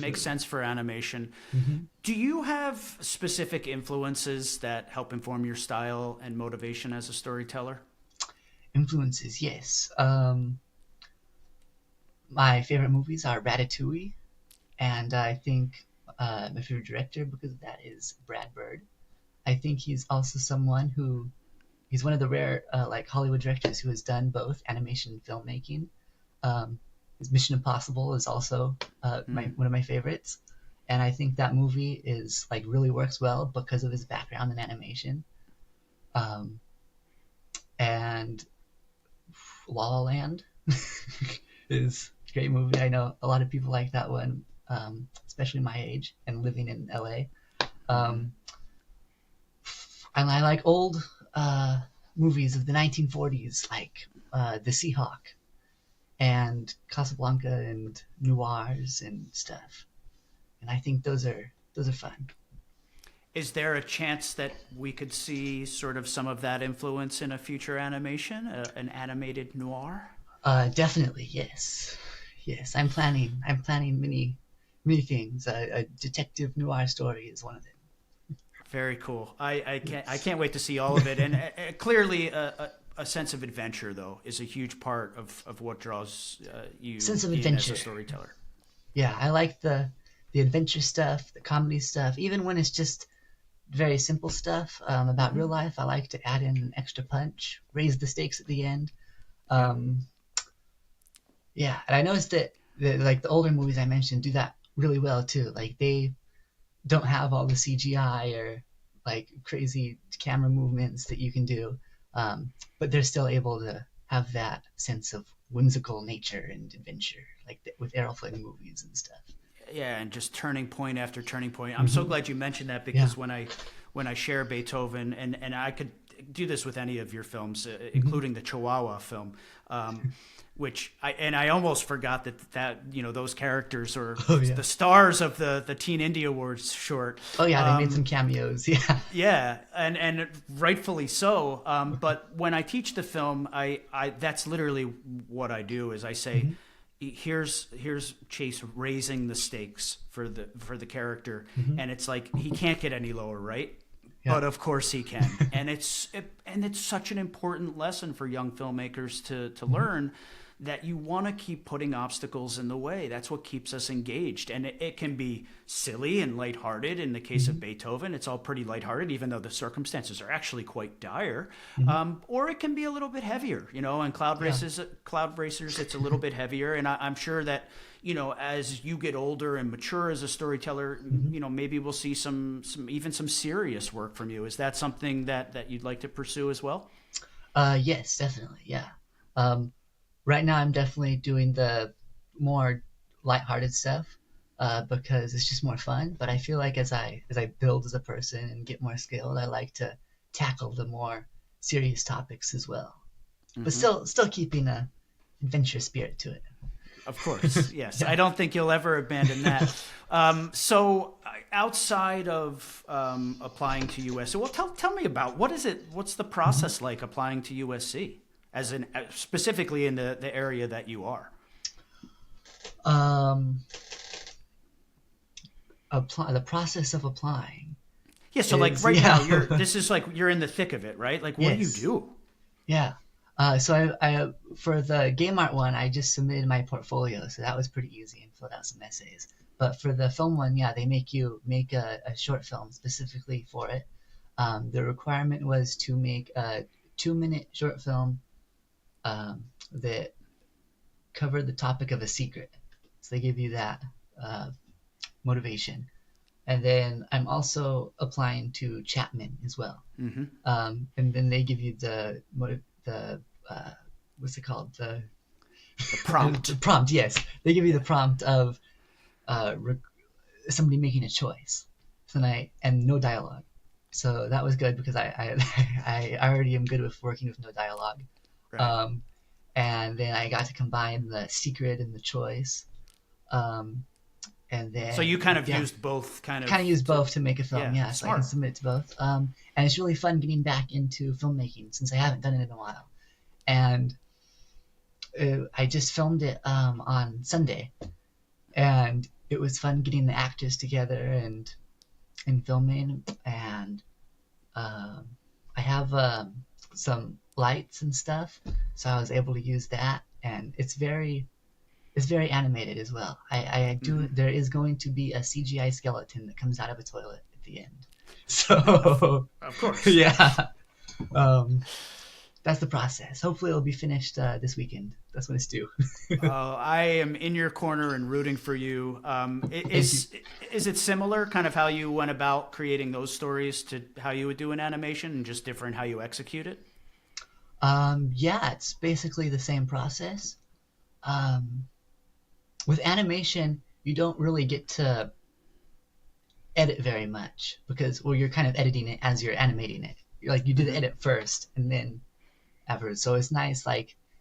makes sense for animation. Do you have specific influences that help inform your style and motivation as a storyteller? Influences, yes. My favorite movies are Ratatouille, and I think my favorite director because of that is Brad Bird. I think he's also someone he's one of the rare like Hollywood directors who has done both animation and filmmaking. His Mission Impossible is also one of my favorites, and I think that movie is like really works well because of his background in animation. And La La Land is a great movie. I know a lot of people like that one, especially my age and living in LA. And I like old movies of the 1940s, like The Seahawk and Casablanca and noirs and stuff. And I think those are fun. Is there a chance that we could see sort of some of that influence in a future animation, an animated noir? Definitely, yes. Yes, I'm planning many things. A detective noir story is one of them. Very cool. I can't wait to see all of it. And clearly, a sense of adventure, though, is a huge part of what draws you sense of in adventure as a storyteller. Yeah, I like the adventure stuff, the comedy stuff, even when it's just very simple stuff about real life. I like to add in an extra punch, raise the stakes at the end. And I noticed that like the older movies I mentioned do that really well too. Like they don't have all the CGI or like crazy camera movements that you can do, but they're still able to have that sense of whimsical nature and adventure, like with Errol Flynn movies and stuff. Yeah, and just turning point after turning point. I'm so glad you mentioned that because when I share Beethoven, and I could do this with any of your films, including the Chihuahua film, which I almost forgot that those characters are the stars of the Teen Indie Awards short. Oh yeah, they made some cameos. Yeah. Yeah, and rightfully so. But when I teach the film, I that's literally what I do is I say. Here's Chase raising the stakes for the character, and it's like he can't get any lower, right? Yeah. But of course he can, and it's such an important lesson for young filmmakers to learn that you want to keep putting obstacles in the way. That's what keeps us engaged, and it can be silly and lighthearted. In the case of Beethoven, it's all pretty lighthearted, even though the circumstances are actually quite dire. Or it can be a little bit heavier, and cloud racers, it's a little bit heavier, and I'm sure that as you get older and mature as a storyteller, maybe we'll see some serious work from you. Is that something that you'd like to pursue as well? Yes, definitely. Yeah. Right now I'm definitely doing the more lighthearted stuff because it's just more fun. But I feel like as I build as a person and get more skilled, I like to tackle the more serious topics as well. But still keeping a adventurous spirit to it. Of course, yes. I don't think you'll ever abandon that. So outside of applying to USC, well, tell me about what's the process like applying to USC? Specifically in the area that you are? The process of applying. Yeah, so now this is like you're in the thick of it, right? Like what do you do? Yeah. So I for the game art one, I just submitted my portfolio, so that was pretty easy and filled out some essays. But for the film one, they make you make a short film specifically for it. The requirement was to make a 2-minute short film that covered the topic of a secret. So they give you that motivation. And then I'm also applying to Chapman as well. And then they give you the what's it called? The prompt. The prompt, yes. They give you the prompt of somebody making a choice tonight and no dialogue. So that was good because I already am good with working with no dialogue. Right. And then I got to combine the secret and the choice. And then so you kind of used both used both to make a film. Yeah, so smart. I can submit it to both. And it's really fun getting back into filmmaking since I haven't done it in a while. And I just filmed it on Sunday, and it was fun getting the actors together and filming. And I have some lights and stuff, so I was able to use that, and it's very animated as well. I do. There is going to be a CGI skeleton that comes out of a toilet at the end. So of course, yeah. That's the process. Hopefully it'll be finished this weekend. That's when it's due. I am in your corner and rooting for you. Is it similar, kind of how you went about creating those stories to how you would do an animation, and just different how you execute it? Yeah, it's basically the same process. With animation, you don't really get to edit very much because, you're kind of editing it as you're animating it. You do the edit first and then afterwards. So it's nice,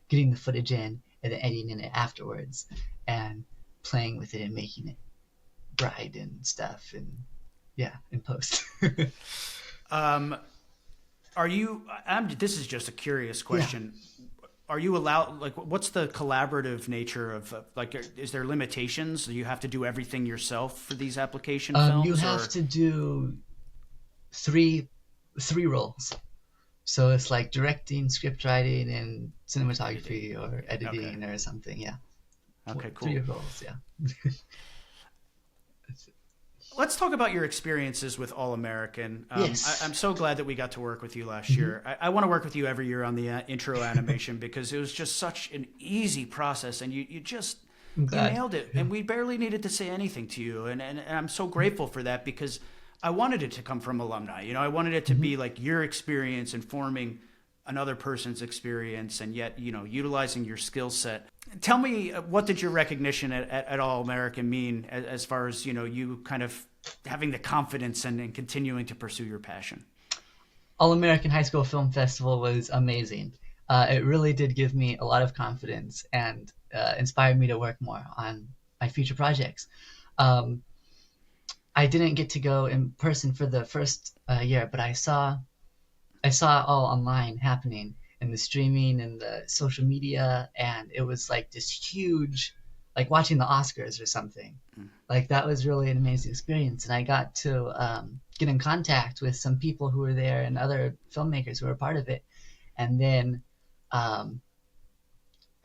getting the footage in and then editing it afterwards and playing with it and making it bright and stuff, and in post. This is just a curious question. Yeah. Are you allowed, what's the collaborative nature of, is there limitations? Do you have to do everything yourself for these application films? You have to do three roles. So it's directing, script writing, and cinematography or editing or something, yeah. Okay, cool. 3 roles, yeah. Let's talk about your experiences with All American. Yes. I'm so glad that we got to work with you last year. I want to work with you every year on the intro animation because it was just such an easy process, and you nailed it. And we barely needed to say anything to you, and I'm so grateful for that because I wanted it to come from alumni. I wanted it to be your experience informing another person's experience, and yet utilizing your skill set. Tell me, what did your recognition at All American mean as far as you kind of having the confidence and continuing to pursue your passion? All American High School Film Festival was amazing. It really did give me a lot of confidence and inspired me to work more on my future projects. I didn't get to go in person for the first year, but I saw all online happening, and the streaming and the social media, and it was this huge like watching the Oscars or something. Like that was really an amazing experience, and I got to get in contact with some people who were there and other filmmakers who were part of it. And then I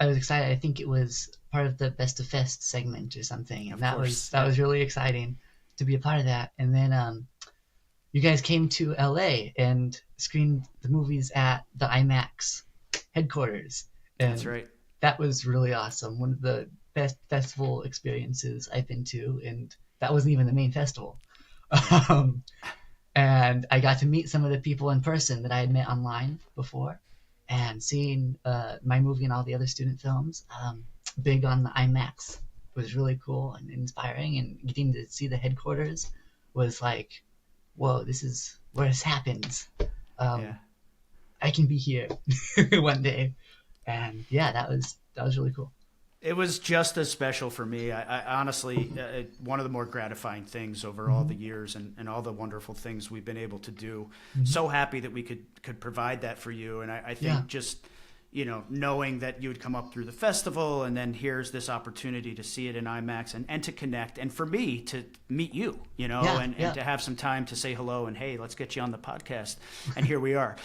was excited. I think it was part of the Best of Fest segment or something, and that was really exciting to be a part of that. And then you guys came to LA and screened the movies at the IMAX headquarters. And That's right. that was really awesome. One of the best festival experiences I've been to, and that wasn't even the main festival. And I got to meet some of the people in person that I had met online before, and seeing my movie and all the other student films big on the IMAX was really cool and inspiring, and getting to see the headquarters was like, whoa, this is where this happens. I can be here one day. And yeah, that was really cool. It was just as special for me. I honestly, one of the more gratifying things over all the years and all the wonderful things we've been able to do. So happy that we could provide that for you. And I think just, knowing that you would come up through the festival, and then here's this opportunity to see it in IMAX and to connect, and for me to meet you, and to have some time to say hello and, hey, let's get you on the podcast. And here we are.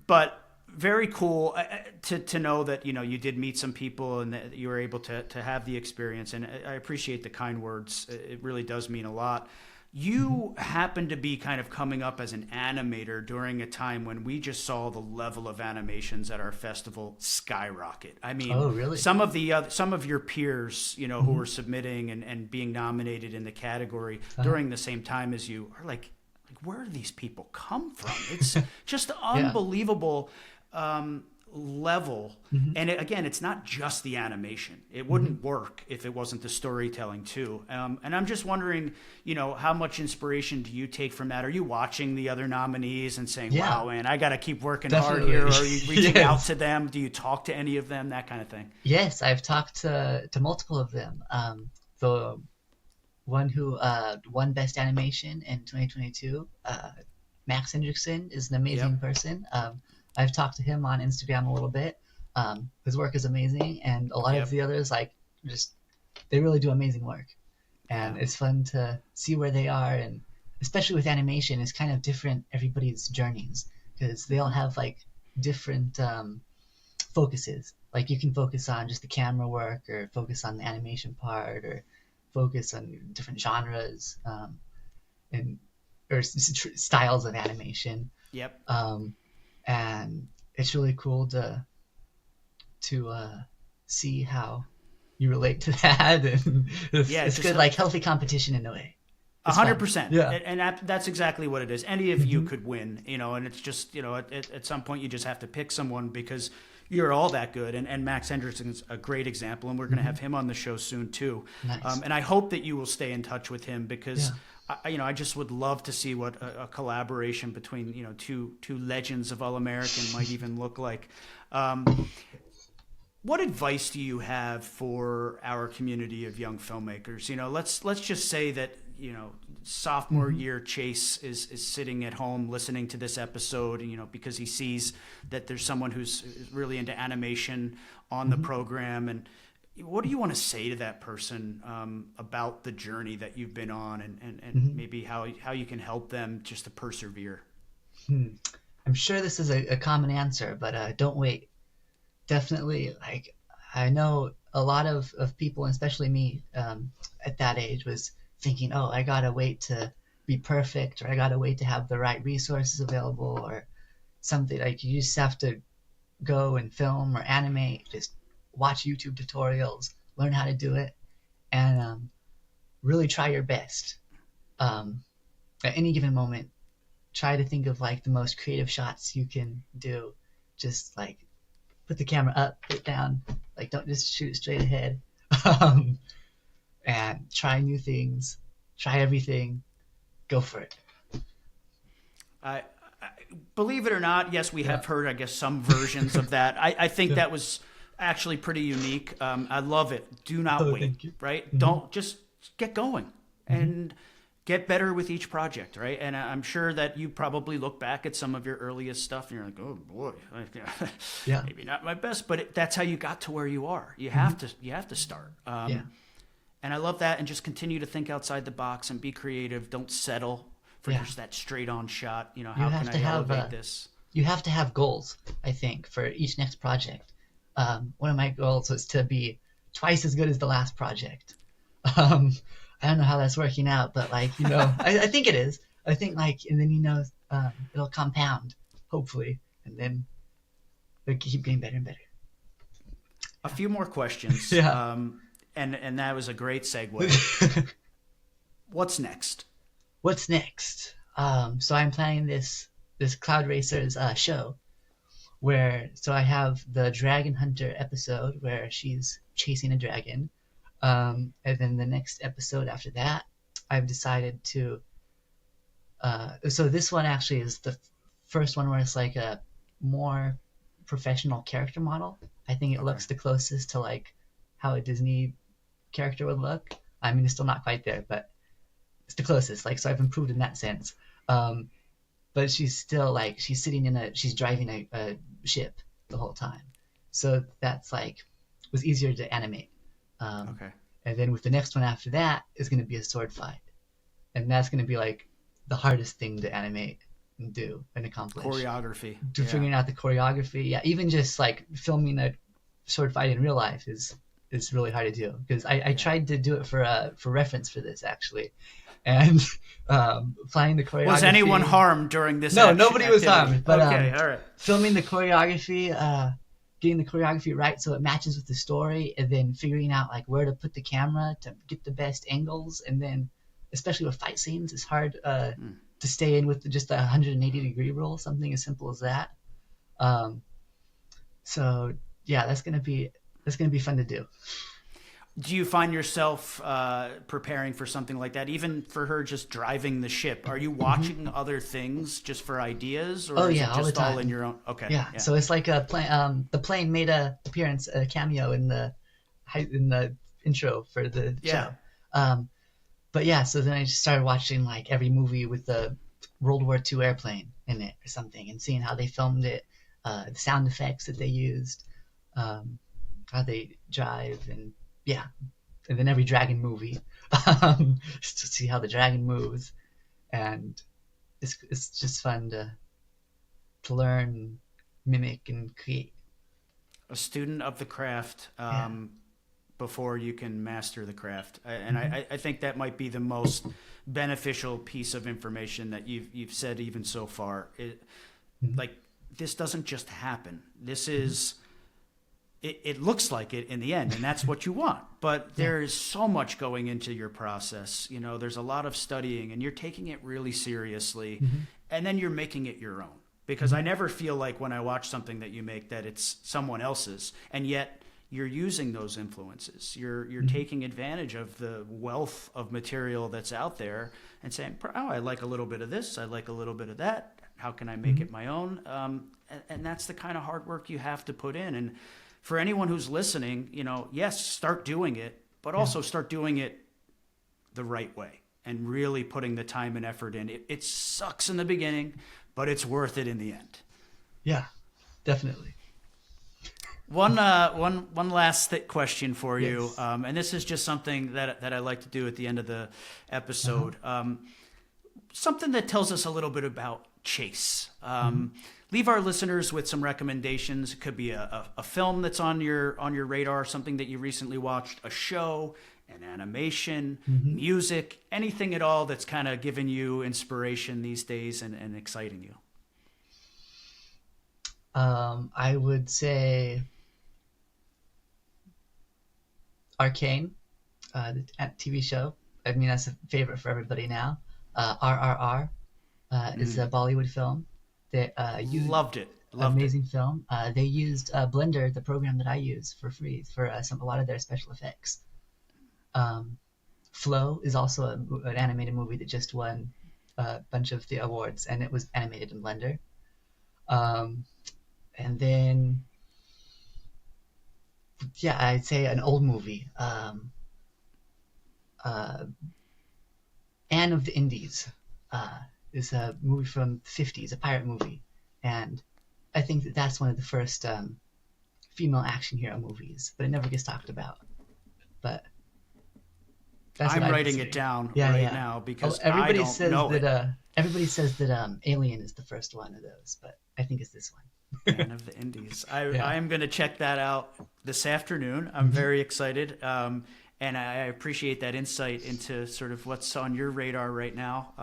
But very cool to know that, you did meet some people and that you were able to have the experience. And I appreciate the kind words. It really does mean a lot. You happen to be kind of coming up as an animator during a time when we just saw the level of animations at our festival skyrocket. I mean, oh, really? some of your peers, who were submitting and being nominated in the category during the same time as you are like, where do these people come from? It's just unbelievable level. And again, it's not just the animation. It wouldn't work if it wasn't the storytelling too. And I'm just wondering, how much inspiration do you take from that? Are you watching the other nominees and saying, wow, man, I got to keep working hard here? Or are you reaching out to them? Do you talk to any of them? That kind of thing. Yes, I've talked to multiple of them. The one who won Best Animation in 2022, Max Hendrickson, is an amazing person. I've talked to him on Instagram a little bit. His work is amazing, and a lot of the others, they really do amazing work. And it's fun to see where they are, and especially with animation, it's kind of different, everybody's journeys, because they all have different focuses. Like you can focus on just the camera work, or focus on the animation part, or focus on different genres or styles of animation. Yep. And it's really cool to see how you relate to that, and it's good, healthy competition in a way. 100%. Yeah. And that's exactly what it is. Any of you could win, and it's just, at some point you just have to pick someone because you're all that good. And Max Hendrickson's a great example, and we're going to have him on the show soon too. Nice. And I hope that you will stay in touch with him because I just would love to see what a collaboration between, two legends of All American might even look like. What advice do you have for our community of young filmmakers? Let's just say that, sophomore year Chase is sitting at home listening to this episode, because he sees that there's someone who's really into animation on the program. And what do you want to say to that person about the journey that you've been on, and maybe how you can help them just to persevere? I'm sure this is a common answer, but don't wait. Definitely, I know a lot of people, especially me, at that age was thinking, oh, I gotta wait to be perfect, or I gotta wait to have the right resources available, or something. You just have to go and film or animate, just watch YouTube tutorials, learn how to do it, and really try your best. At any given moment, try to think of the most creative shots you can do. Just put the camera up, put it down, don't just shoot straight ahead. And try new things, try everything, go for it. I believe it or not, yes, we have heard, I guess, some versions of that. I think that was actually pretty unique. I love it. Do not wait, right? Don't just get going. And get better with each project, right? And I'm sure that you probably look back at some of your earliest stuff and you're like, oh boy, Yeah. maybe not my best, but that's how you got to where you are. You have to start. Yeah. And I love that, and just continue to think outside the box and be creative. Don't settle for just that straight on shot. You know, how can I elevate this? You have to have goals, I think, for each next project. One of my goals was to be twice as good as the last project. I don't know how that's working out, but like, you know, I think it is. I think like, and then, you know, it'll compound, hopefully, and then it'll keep getting better and better. A few more questions. Yeah. And that was a great segue. What's next? What's next? So I'm planning this Cloud Racers show so I have the Dragon Hunter episode where she's chasing a dragon. And then the next episode after that, I've decided to. So this one actually is the first one where it's like a more professional character model. I think it looks the closest to like how a Disney character would look. I mean, it's still not quite there, but it's the closest. Like, so I've improved in that sense. But she's still like she's driving a ship the whole time. So that's like was easier to animate. And then with the next one after that is going to be a sword fight, and that's going to be like the hardest thing to animate and do and accomplish. Choreography. Figuring out the choreography. Yeah, even just like filming a sword fight in real life is really hard to do, because I tried to do it for reference for this actually, and flying the choreography. Was anyone harmed during this? No, nobody was harmed. But all right. Filming the choreography. Getting the choreography right so it matches with the story, and then figuring out like where to put the camera to get the best angles, and then especially with fight scenes, it's hard to stay in with just the 180-degree rule, something as simple as that. So yeah, that's gonna be fun to do. Do you find yourself preparing for something like that, even for her just driving the ship? Are you watching other things just for ideas, or is it just all in your own? Okay. Yeah. So it's like a plane. The plane made a appearance, a cameo in the intro for the show. But yeah, so then I just started watching like every movie with the World War II airplane in it or something, and seeing how they filmed it, the sound effects that they used, how they drive, and then every dragon movie, just to see how the dragon moves, and it's just fun to learn, mimic, and create. A student of the craft before you can master the craft, and I think that might be the most beneficial piece of information that you've said even so far. Like, this doesn't just happen. This is. It looks like it in the end, and that's what you want. But there is so much going into your process. You know, there's a lot of studying, and you're taking it really seriously, and then you're making it your own. Because I never feel like when I watch something that you make that it's someone else's, and yet you're using those influences. You're taking advantage of the wealth of material that's out there and saying, oh, I like a little bit of this, I like a little bit of that. How can I make it my own? And that's the kind of hard work you have to put in. And for anyone who's listening, you know, yes, start doing it, but also start doing it the right way and really putting the time and effort in. It sucks in the beginning, but it's worth it in the end. Yeah, definitely. One last question for you, Yes. And this is just something that I like to do at the end of the episode. Something that tells us a little bit about Chase. Leave our listeners with some recommendations. It could be a film that's on your radar, something that you recently watched, a show, an animation, music, anything at all that's kind of giving you inspiration these days and exciting you. I would say Arcane, the TV show. I mean, that's a favorite for everybody now. RRR is a Bollywood film. They Loved it. Amazing film. They used Blender, the program that I use for free for a lot of their special effects. Flow is also an animated movie that just won a bunch of the awards, and it was animated in Blender. And then, I'd say an old movie. Anne of the Indies. Is a movie from the 50s, a pirate movie. And I think that that's one of the first female action hero movies, but it never gets talked about. But that's I'm what I've writing been it down seeing. now because Everybody I don't says know that. Everybody says that Alien is the first one of those, but I think it's this one. Man of the Indies. I Yeah. am going to check that out this afternoon. I'm very excited. And I appreciate that insight into sort of what's on your radar right now.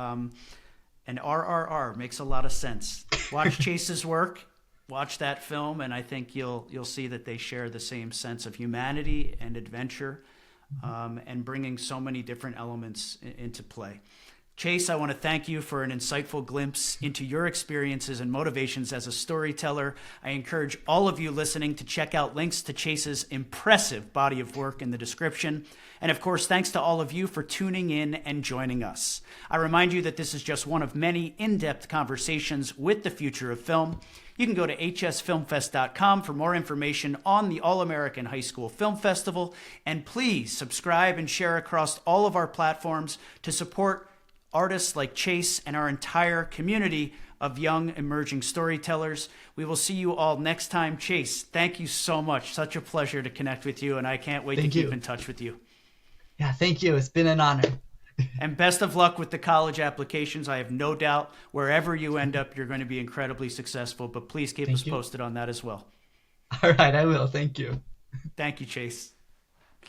And RRR makes a lot of sense. Watch Chase's work, watch that film, and I think you'll see that they share the same sense of humanity and adventure, and bringing so many different elements into play. Chase, I want to thank you for an insightful glimpse into your experiences and motivations as a storyteller. I encourage all of you listening to check out links to Chase's impressive body of work in the description. And of course, thanks to all of you for tuning in and joining us. I remind you that this is just one of many in-depth conversations with the future of film. You can go to hsfilmfest.com for more information on the All-American High School Film Festival. And please subscribe and share across all of our platforms to support artists like Chase and our entire community of young emerging storytellers. We will see you all next time. Chase, thank you so much. Such a pleasure to connect with you, and I can't wait to keep in touch with you. Yeah, thank you. It's been an honor. And best of luck with the college applications. I have no doubt wherever you end up, you're going to be incredibly successful, but please keep us posted on that as well. All right, I will. Thank you. Thank you, Chase.